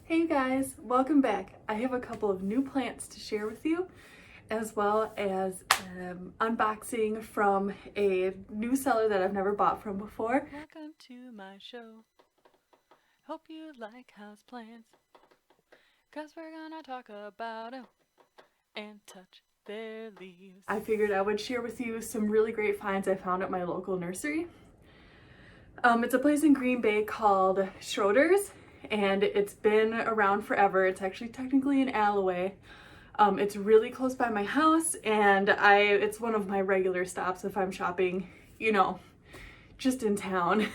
Hey guys, welcome back. I have a couple of new plants to share with you, as well as unboxing from a new seller that I've never bought from before. Welcome to my show. Hope you like houseplants, cause we're gonna talk about them and touch their leaves. I figured I would share with you some really great finds I found at my local nursery. It's a place in Green Bay called Schroeder's, and it's been around forever. It's actually technically an alleyway. It's really close by my house, and it's one of my regular stops if I'm shopping, just in town.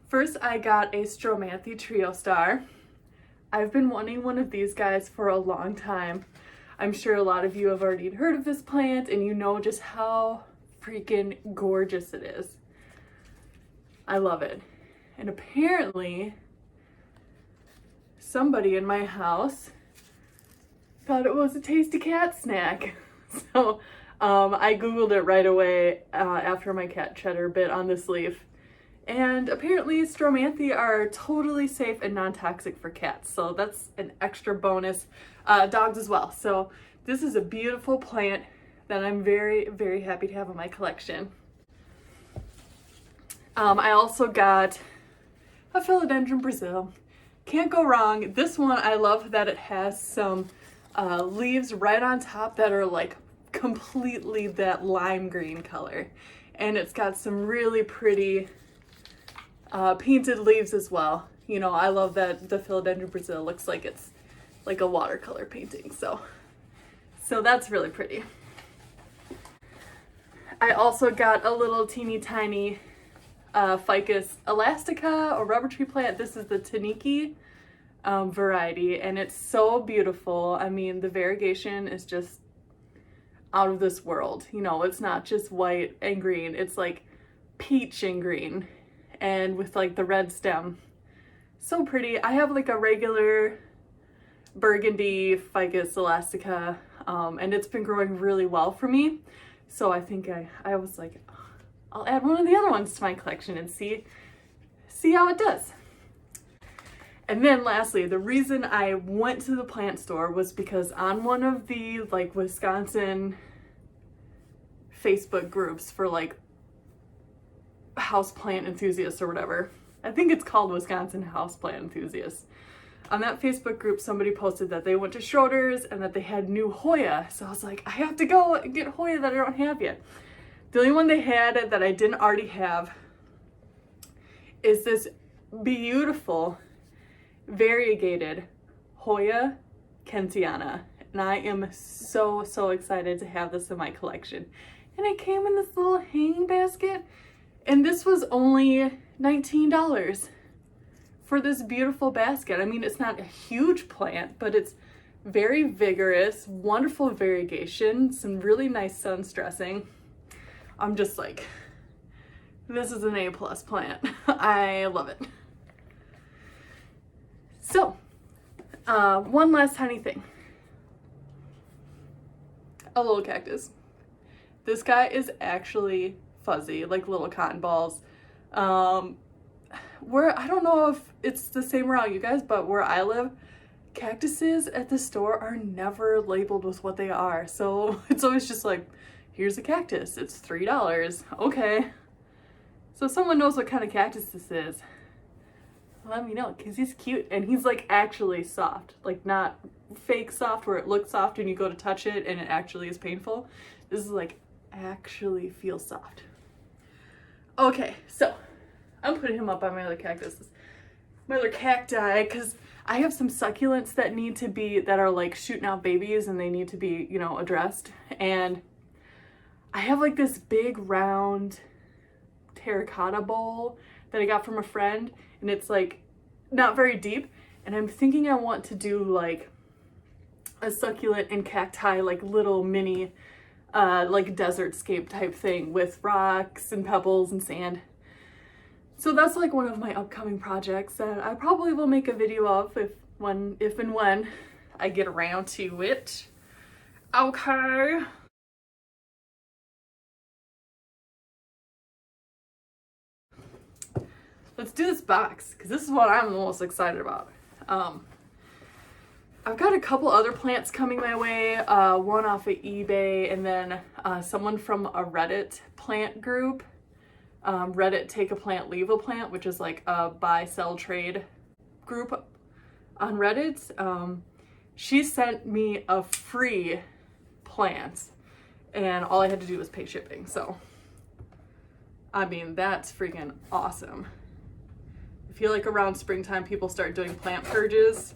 First, I got a Stromathe Trio Star. I've been wanting one of these guys for a long time. I'm sure a lot of you have already heard of this plant, and you know just how freaking gorgeous it is. I love it. And apparently, somebody in my house thought it was a tasty cat snack. So I Googled it right away after my cat Cheddar bit on this leaf. And apparently Stromathe are totally safe and non-toxic for cats. So that's an extra bonus. Dogs as well. So this is a beautiful plant that I'm very, very happy to have in my collection. I also got a Philodendron Brazil. Can't go wrong. This one, I love that it has some leaves right on top that are like completely that lime green color. And it's got some really pretty painted leaves as well. You know, I love that the Philodendron Brazil looks like it's like a watercolor painting. So that's really pretty. I also got a little teeny tiny Ficus elastica or rubber tree plant. This is the Taniki variety, and it's so beautiful. I mean, the variegation is just out of this world. You know, it's not just white and green, it's like peach and green, and with like the red stem. So pretty. I have like a regular burgundy Ficus elastica, and it's been growing really well for me. So I think I was like, I'll add one of the other ones to my collection and see how it does. And then lastly, the reason I went to the plant store was because on one of the like Wisconsin Facebook groups for like houseplant enthusiasts or whatever, I think it's called Wisconsin Houseplant Enthusiasts. On that Facebook group, somebody posted that they went to Schroeder's and that they had new Hoya. So I was like, I have to go and get Hoya that I don't have yet. The only one they had that I didn't already have is this beautiful variegated Hoya Kentiana. And I am so excited to have this in my collection. And it came in this little hanging basket. And this was only $19 for this beautiful basket. I mean, it's not a huge plant, but it's very vigorous, wonderful variegation, some really nice sun stressing. I'm just like, this is an A+ plant. I love it. So, one last tiny thing. A little cactus. This guy is actually fuzzy, like little cotton balls. Where, I don't know if it's the same around you guys, but where I live, cactuses at the store are never labeled with what they are. So it's always just like, here's a cactus, it's $3. Okay. So if someone knows what kind of cactus this is, let me know, because he's cute and he's like actually soft, like not fake soft where it looks soft and you go to touch it and it actually is painful. This is like actually feels soft. Okay, so I'm putting him up on my other cactuses, my other cacti, because I have some succulents that are like shooting out babies and they need to be, addressed. And I have like this big round terracotta bowl that I got from a friend, and it's like not very deep, and I'm thinking I want to do like a succulent and cacti, like little mini like desert scape type thing with rocks and pebbles and sand. So that's like one of my upcoming projects that I probably will make a video of if and when I get around to it. Okay. Let's do this box, because this is what I'm the most excited about. I've got a couple other plants coming my way, one off of eBay, and then someone from a Reddit plant group. Reddit Take a Plant, Leave a Plant, which is like a buy, sell, trade group on Reddit. She sent me a free plant, and all I had to do was pay shipping. So, I mean, that's freaking awesome. I feel like around springtime, people start doing plant purges.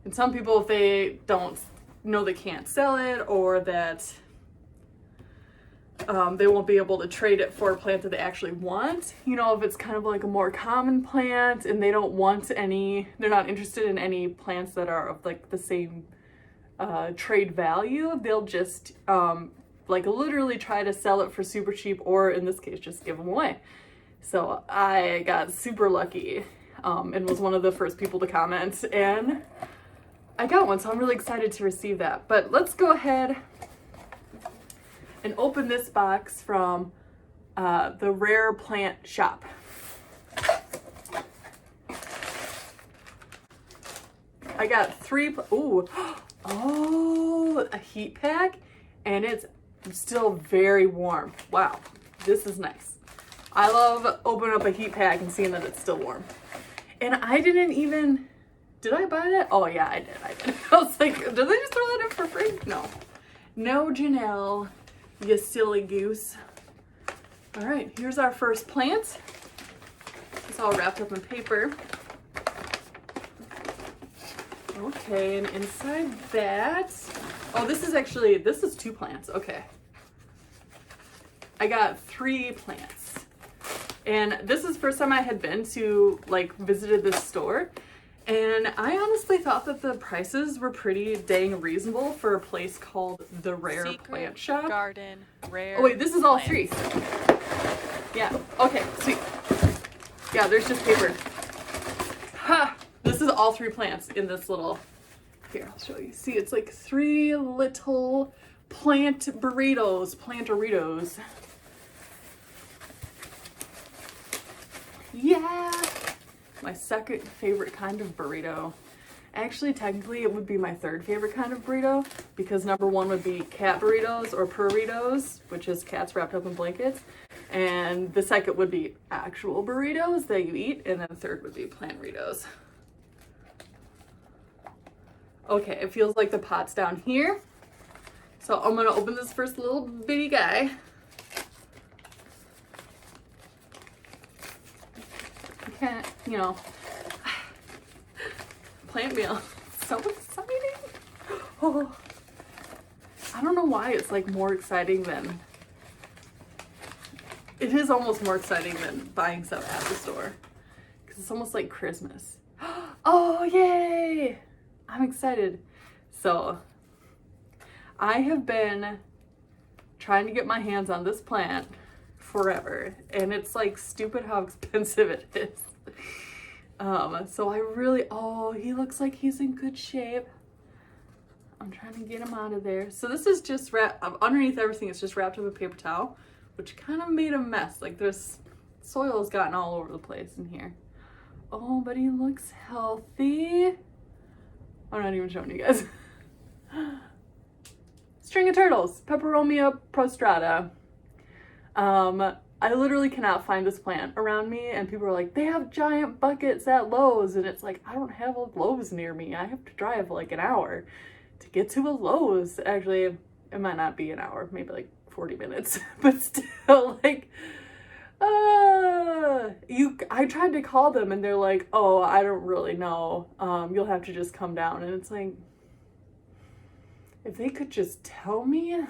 And some people, if they don't know they can't sell it, or that they won't be able to trade it for a plant that they actually want, you know, if it's kind of like a more common plant and they don't want any, they're not interested in any plants that are of like the same trade value, they'll just like literally try to sell it for super cheap, or in this case, just give them away. So I got super lucky and was one of the first people to comment, and I got one, so I'm really excited to receive that. But let's go ahead and open this box from the Rare Plant Shop. I got a heat pack, and it's still very warm. Wow, this is nice. I love opening up a heat pack and seeing that it's still warm. And I didn't even, did I buy that? Oh yeah, I did. I was like, did they just throw that in for free? No, Janelle, you silly goose. All right, here's our first plant. It's all wrapped up in paper. Okay, and inside that, oh, this is 2 plants, okay. I got 3 plants. And this is the first time I had been to, like, visited this store. And I honestly thought that the prices were pretty dang reasonable for a place called the Rare Plant Shop. Garden, Rare. Oh wait, this is all plants. 3. Yeah, okay, sweet. Yeah, there's just paper. Ha! This is all 3 plants in this little, here, I'll show you. See, it's like 3 little plantoritos. Yeah! My second favorite kind of burrito. Actually, technically, it would be my 3rd favorite kind of burrito, because number 1 would be cat burritos or burritos, which is cats wrapped up in blankets. And the second would be actual burritos that you eat, and then the 3rd would be plant burritos. Okay, it feels like the pot's down here. So I'm gonna open this first little bitty guy. I can't, you know, plant meal. So exciting. Oh, I don't know why it's like more exciting than, it is almost more exciting than buying stuff at the store, because it's almost like Christmas. Oh, yay! I'm excited. So I have been trying to get my hands on this plant forever, and it's like stupid how expensive it is. So I really, oh, he looks like he's in good shape. I'm trying to get him out of there. So this is just wrapped, underneath everything, it's just wrapped up in paper towel, which kind of made a mess. Like there's, soil has gotten all over the place in here. Oh, but he looks healthy. I'm not even showing you guys. String of turtles, Peperomia prostrata. I literally cannot find this plant around me, and people are like, they have giant buckets at Lowe's, and it's like, I don't have a Lowe's near me. I have to drive like an hour to get to a Lowe's. Actually, it might not be an hour, maybe like 40 minutes, but still, like, I tried to call them, and they're like, oh, I don't really know. You'll have to just come down. And it's like, if they could just tell me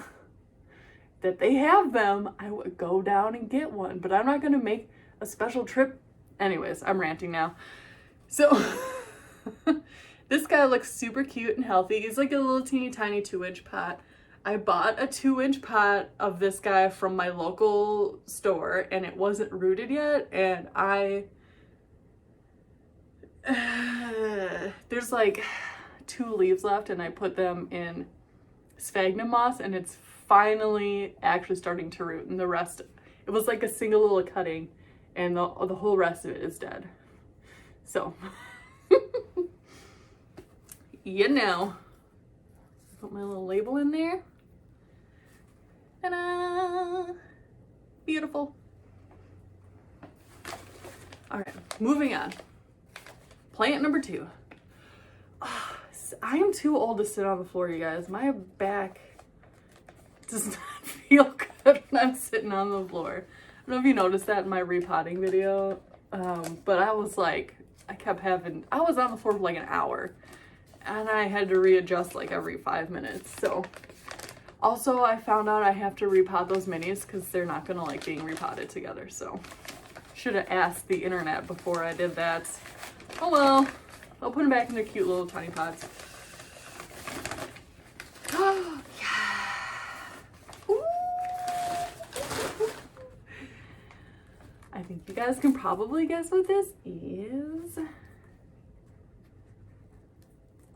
that they have them, I would go down and get one, but I'm not going to make a special trip. Anyways, I'm ranting now. So this guy looks super cute and healthy. He's like a little teeny tiny 2-inch pot. I bought a 2-inch pot of this guy from my local store, and it wasn't rooted yet, and there's like 2 leaves left, and I put them in sphagnum moss, and it's finally actually starting to root, and the rest, it was like a single little cutting, and the whole rest of it is dead. So You know. Put my little label in there. Ta-da! Beautiful. All right, moving on. Plant number 2. Oh, I am too old to sit on the floor, you guys. My back does not feel good when I'm sitting on the floor. I don't know if you noticed that in my repotting video, but I was like, I was on the floor for like an hour, and I had to readjust like every 5 minutes. So also I found out I have to repot those minis because they're not gonna like being repotted together. So should have asked the internet before I did that. Oh well, I'll put them back in their cute little tiny pots. Oh yeah. Ooh. I think you guys can probably guess what this is.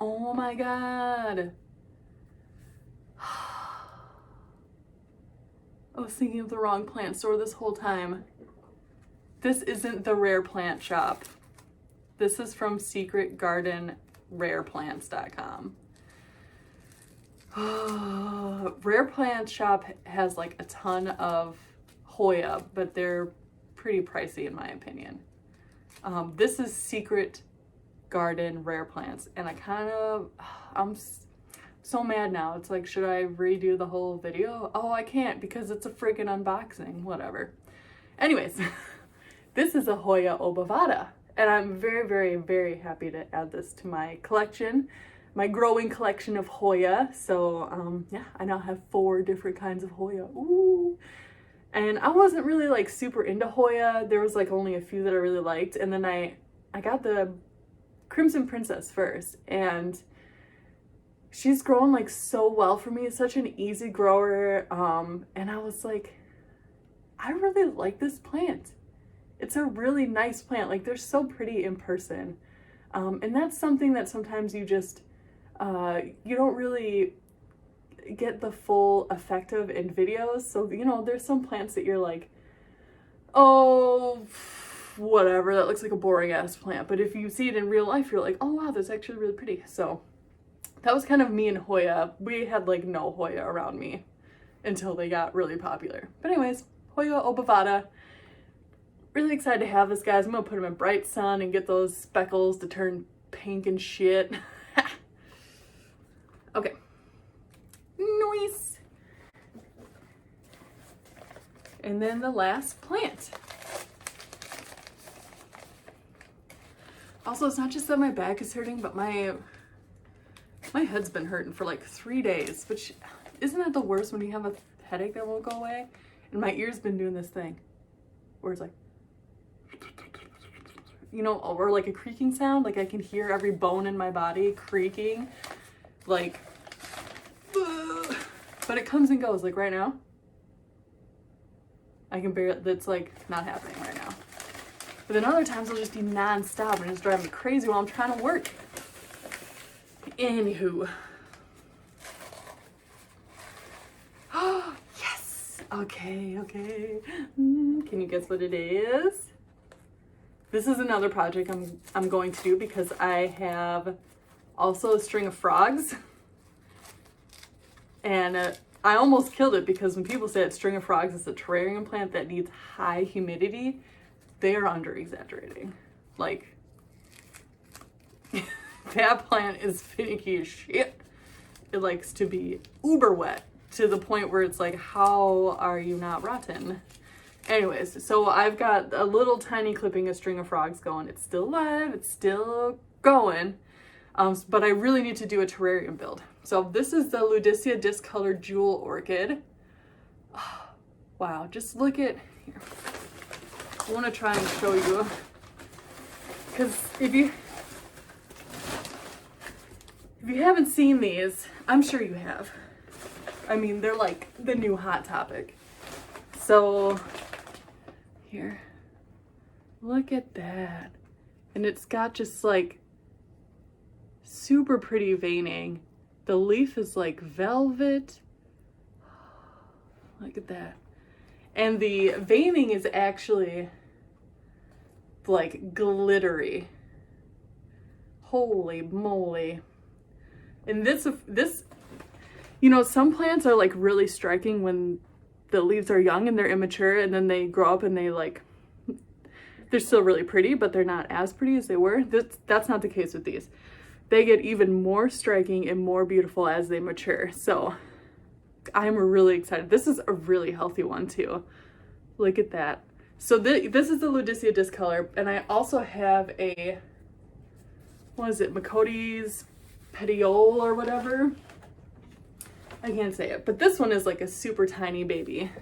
Oh my god. I was thinking of the wrong plant store this whole time. This isn't the Rare Plant Shop. This is from secretgardenrareplants.com. Rare Plant Shop has like a ton of Hoya, but they're pretty pricey in my opinion. This is Secret Garden Rare Plants, and I'm so mad now. It's like, should I redo the whole video? Oh, I can't because it's a freaking unboxing. Whatever. Anyways, this is a Hoya obovata, and I'm very, very, very happy to add this to my collection, my growing collection of Hoya. So yeah, I now have 4 different kinds of Hoya. Ooh. And I wasn't really like super into Hoya. There was like only a few that I really liked, and then I got the Crimson Princess first, and she's grown like so well for me. It's such an easy grower, and I was like, I really like this plant. It's a really nice plant. Like, they're so pretty in person, and that's something that sometimes you just you don't really get the full effect of in videos. So, you know, there's some plants that you're like, oh, whatever, that looks like a boring ass plant, but if you see it in real life, you're like, oh wow, that's actually really pretty. So that was kind of me and Hoya. We had like no Hoya around me until they got really popular. But anyways, Hoya obovata. Really excited to have this, guys. I'm gonna put them in bright sun and get those speckles to turn pink and shit. Okay. Nice. And then the last plant. Also, it's not just that my back is hurting, but my head's been hurting for like 3 days, which isn't that the worst when you have a headache that won't go away? And my ear's been doing this thing where it's like, you know, or like a creaking sound. Like I can hear every bone in my body creaking, like, but it comes and goes. Like right now, I can barely, that's like not happening right now. But then other times it'll just be non-stop and it's driving me crazy while I'm trying to work. Anywho. Oh, yes. Okay. Can you guess what it is? This is another project I'm going to do because I have also a string of frogs. And I almost killed it because when people say that string of frogs is a terrarium plant that needs high humidity, they are under exaggerating. Like, that plant is finicky as shit. It likes to be uber wet to the point where it's like, how are you not rotten? Anyways, so I've got a little tiny clipping of string of frogs going. It's still alive, it's still going, but I really need to do a terrarium build. So this is the Ludicea discolored jewel orchid. Oh, wow, just look at here. I want to try and show you, because if you haven't seen these, I'm sure you have. I mean, they're like the new hot topic. So here, look at that. And it's got just like super pretty veining. The leaf is like velvet. Look at that. And the veining is actually like glittery. Holy moly. And this, you know, some plants are like really striking when the leaves are young and they're immature, and then they grow up and they're still really pretty, but they're not as pretty as they were. That's not the case with these. They get even more striking and more beautiful as they mature. So I'm really excited. This is a really healthy one too. Look at that. So this is the Ludicea discolor, and I also have a, what is it, McCody's Petiole or whatever. I can't say it, but this one is like a super tiny baby.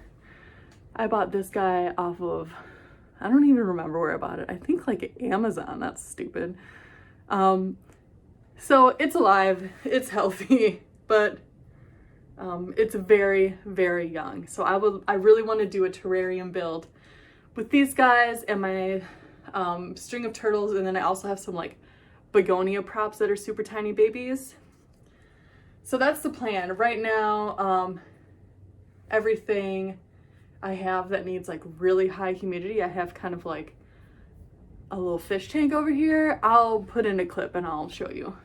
I bought this guy off of, I don't even remember where I bought it. I think like Amazon. That's stupid. So it's alive, it's healthy, but it's very, very young. So I really want to do a terrarium build with these guys and my string of turtles, and then I also have some like begonia props that are super tiny babies. So that's the plan. Right now, everything I have that needs like really high humidity, I have kind of like a little fish tank over here. I'll put in a clip and I'll show you.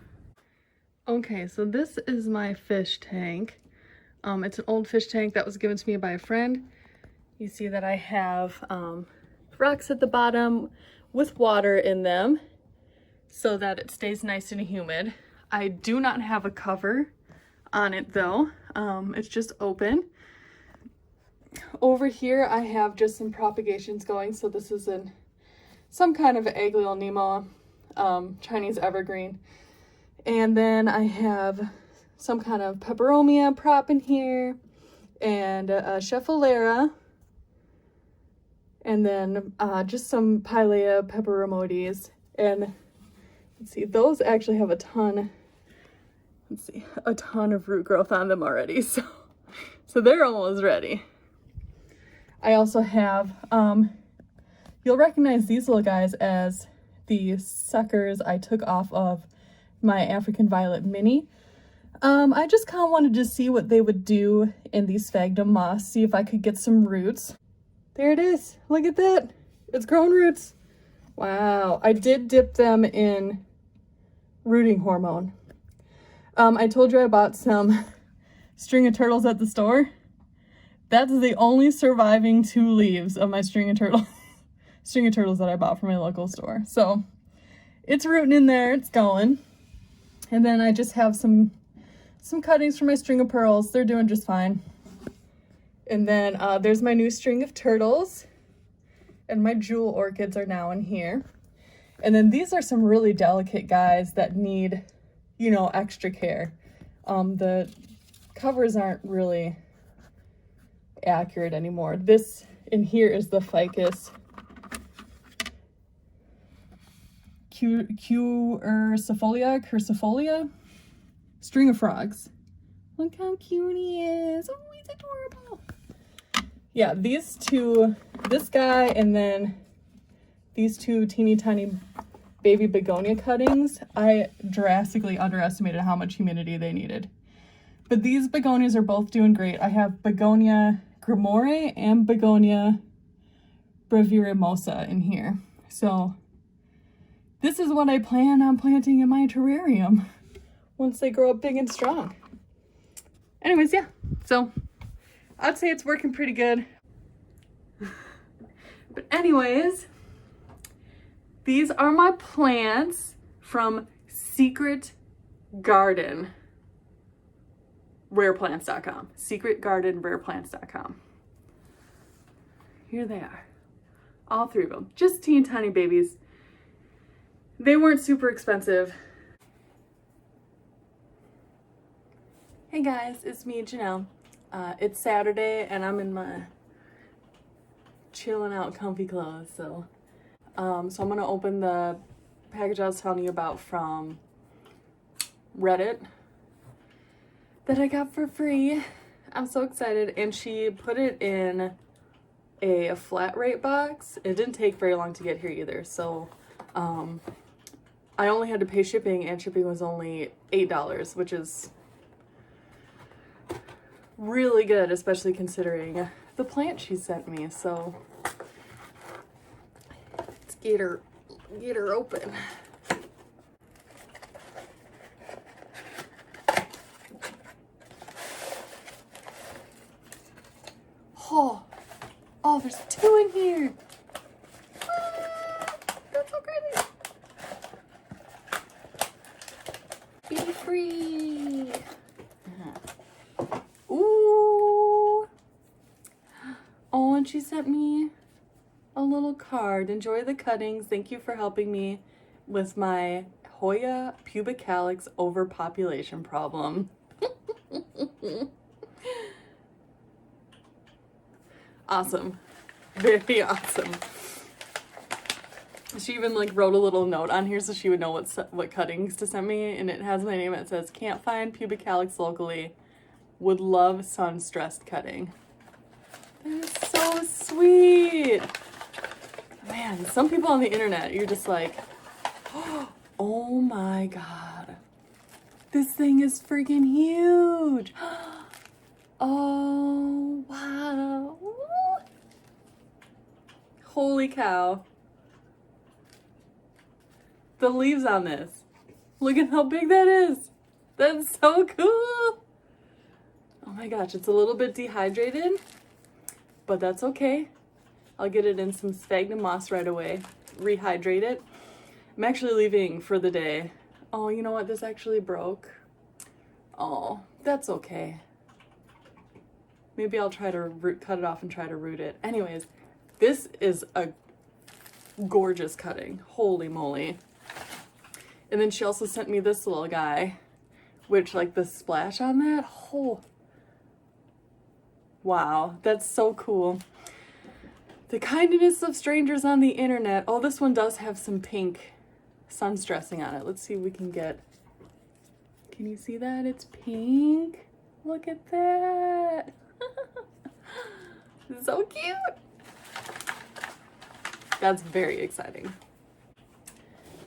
Okay, so this is my fish tank. It's an old fish tank that was given to me by a friend. You see that I have rocks at the bottom with water in them so that it stays nice and humid. I do not have a cover on it though. It's just open. Over here I have just some propagations going. So this is some kind of Aglionema Chinese evergreen. And then I have some kind of peperomia prop in here, and a Schefflera, and then just some Pilea peperomodes. And let's see, those actually have a ton of root growth on them already, so they're almost ready. I also have, you'll recognize these little guys as the suckers I took off of my African Violet Mini. I just kind of wanted to see what they would do in the sphagnum moss, see if I could get some roots. There it is. Look at that. It's grown roots. Wow. I did dip them in rooting hormone. I told you I bought some string of turtles at the store. That's the only surviving 2 leaves of my string of turtles that I bought from my local store. So it's rooting in there. It's going. And then I just have some cuttings for my string of pearls. They're doing just fine. And then there's my new string of turtles. And my jewel orchids are now in here. And then these are some really delicate guys that need, you know, extra care. The covers aren't really accurate anymore. This in here is the ficus Quercifolia string of frogs. Look how cute he is. Oh, he's adorable. Yeah, these two, this guy and then these 2 teeny tiny baby begonia cuttings, I drastically underestimated how much humidity they needed. But these begonias are both doing great. I have begonia grimoire and begonia braviramosa in here. So this is what I plan on planting in my terrarium once they grow up big and strong. Anyways, yeah, so I'd say it's working pretty good. But anyways, these are my plants from Secret Garden rareplants.com. Secret Garden rareplants.com. Here they are. All 3 of them. Just teeny tiny babies. They weren't super expensive. Hey guys, it's me, Janelle. It's Saturday and I'm in my chilling out comfy clothes, so I'm gonna open the package I was telling you about from Reddit that I got for free. I'm so excited, and she put it in a flat rate box. It didn't take very long to get here either, so I only had to pay shipping, and shipping was only $8, which is really good, especially considering the plant she sent me. So let's get her Oh, there's 2 in here. Ah, that's so crazy. Be free. Ooh. Oh, and she sent me a little card. Enjoy the cuttings. Thank you for helping me with my Hoya pubicalis overpopulation problem. Awesome. Very awesome. She even like wrote a little note on here so she would know what cuttings to send me, and it has my name. It says, can't find pubicalis locally. Would love sun-stressed cutting. That is so sweet. Man, some people on the internet, you're just like, oh my God. This thing is freaking huge. Oh, wow. Holy cow. The leaves on this. Look at how big that is. That's so cool. Oh my gosh, it's a little bit dehydrated, but that's okay. I'll get it in some sphagnum moss right away. Rehydrate it. I'm actually leaving for the day. Oh, you know what? This actually broke. Oh, that's okay. Maybe I'll try to cut it off and try to root it. Anyways, this is a gorgeous cutting. Holy moly. And then she also sent me this little guy, which like the splash on that. Oh, wow, that's so cool. The kindness of strangers on the internet. Oh, this one does have some pink sun stressing on it. Let's see if we can get, can you see that? It's pink. Look at that. So cute. That's very exciting.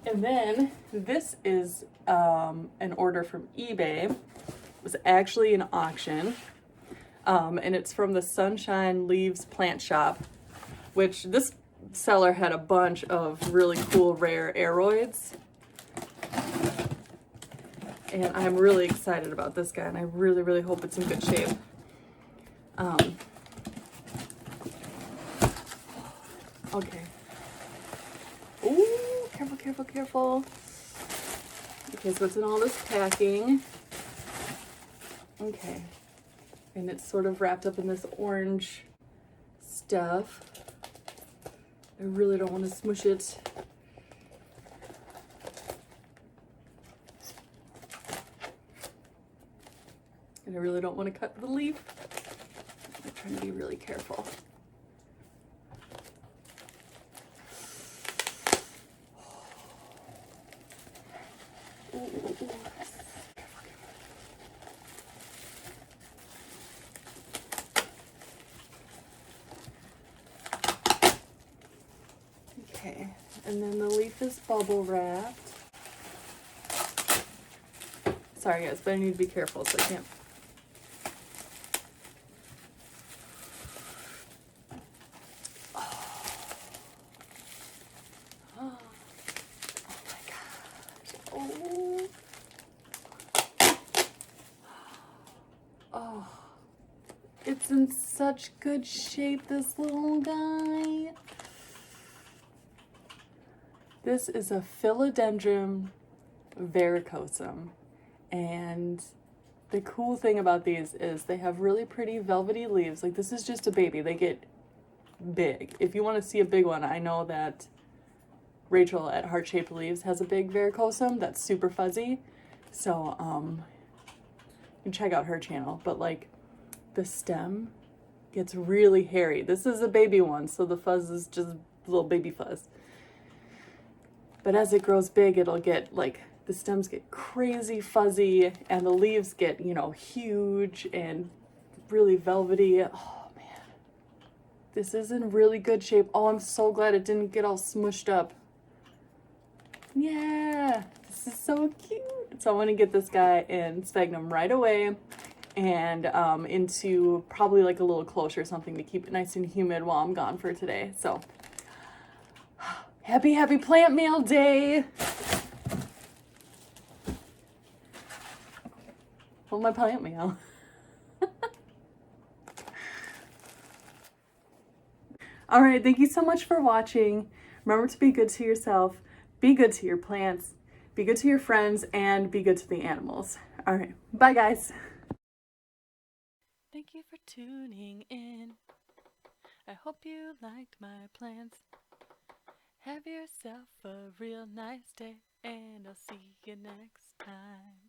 And then this is an order from eBay. It was actually an auction. And it's from the Sunshine Leaves Plant Shop, which this seller had a bunch of really cool rare aeroids. And I'm really excited about this guy, and I really, really hope it's in good shape. Okay. Ooh, careful, careful, careful. Okay, so it's in all this packing. Okay. And it's sort of wrapped up in this orange stuff. I really don't want to smush it. And I really don't want to cut the leaf. I'm trying to be really careful. Ooh, ooh, ooh. Okay, and then the leaf is bubble wrapped. Sorry guys, but I need to be careful so I can't. Oh my gosh. Oh. Oh. It's in such good shape, this little guy. This is a Philodendron varicosum, and the cool thing about these is they have really pretty velvety leaves. Like, this is just a baby. They get big. If you want to see a big one, I know that Rachel at Heart Shaped Leaves has a big varicosum that's super fuzzy. So, you can check out her channel. But, like, the stem gets really hairy. This is a baby one, so the fuzz is just little baby fuzz. But as it grows big, it'll get, like, the stems get crazy fuzzy, and the leaves get, you know, huge and really velvety. Oh, man. This is in really good shape. Oh, I'm so glad it didn't get all smushed up. Yeah, this is so cute. So I want to get this guy in sphagnum right away, and into probably like a little cloche or something to keep it nice and humid while I'm gone for today. So happy plant mail day. Hold my plant mail. All right, thank you so much for watching. Remember to be good to yourself, be good to your plants, be good to your friends, and be good to the animals. All right, bye guys. Thank you for tuning in. I hope you liked my plans. Have yourself a real nice day, and I'll see you next time.